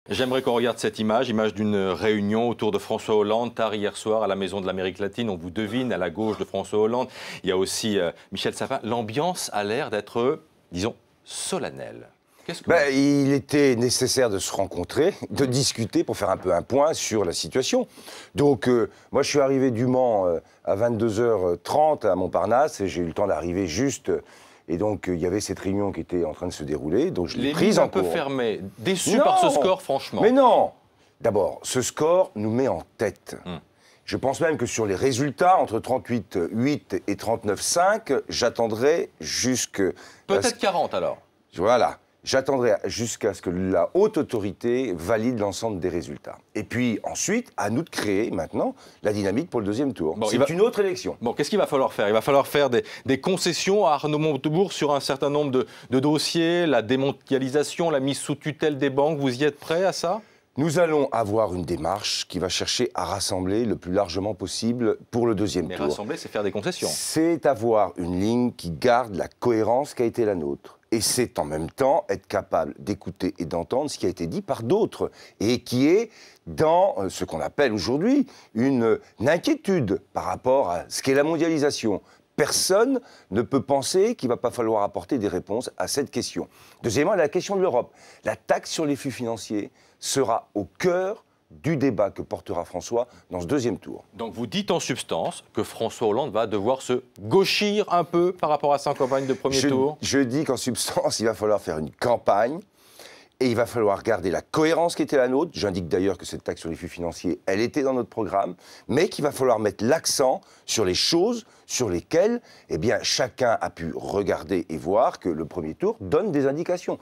J'aimerais qu'on regarde cette image d'une réunion autour de François Hollande, tard hier soir à la Maison de l'Amérique latine. On vous devine, à la gauche de François Hollande, il y a aussi Michel Sapin. L'ambiance a l'air d'être, disons, solennelle. Il était nécessaire de se rencontrer, de discuter pour faire un peu un point sur la situation. Donc, moi, je suis arrivé du Mans à 22h30 à Montparnasse et j'ai eu le temps d'arriver juste. Et donc, il y avait cette réunion qui était en train de se dérouler. Donc, je l'ai prise en cours. Un peu fermée, déçu par ce score, franchement. Mais non! D'abord, ce score nous met en tête. Je pense même que sur les résultats, entre 38,8 et 39,5, j'attendrai jusque... Peut-être 40 alors. Voilà. J'attendrai jusqu'à ce que la haute autorité valide l'ensemble des résultats. Et puis ensuite, à nous de créer maintenant la dynamique pour le deuxième tour. Bon, c'est une autre élection. Bon, qu'est-ce qu'il va falloir faire? Il va falloir faire des concessions à Arnaud Montebourg sur un certain nombre de dossiers, la démondialisation, la mise sous tutelle des banques. Vous y êtes prêt à ça? Nous allons avoir une démarche qui va chercher à rassembler le plus largement possible pour le deuxième tour. Mais rassembler, c'est faire des concessions. C'est avoir une ligne qui garde la cohérence qui a été la nôtre. Et c'est en même temps être capable d'écouter et d'entendre ce qui a été dit par d'autres et qui est dans ce qu'on appelle aujourd'hui une inquiétude par rapport à ce qu'est la mondialisation. Personne ne peut penser qu'il ne va pas falloir apporter des réponses à cette question. Deuxièmement, la question de l'Europe. La taxe sur les flux financiers sera au cœur du débat que portera François dans ce deuxième tour. Donc vous dites en substance que François Hollande va devoir se gauchir un peu par rapport à sa campagne de premier tour? Je dis qu'en substance, il va falloir faire une campagne et il va falloir garder la cohérence qui était la nôtre. J'indique d'ailleurs que cette taxe sur les flux financiers, elle était dans notre programme, mais qu'il va falloir mettre l'accent sur les choses sur lesquelles chacun a pu regarder et voir que le premier tour donne des indications.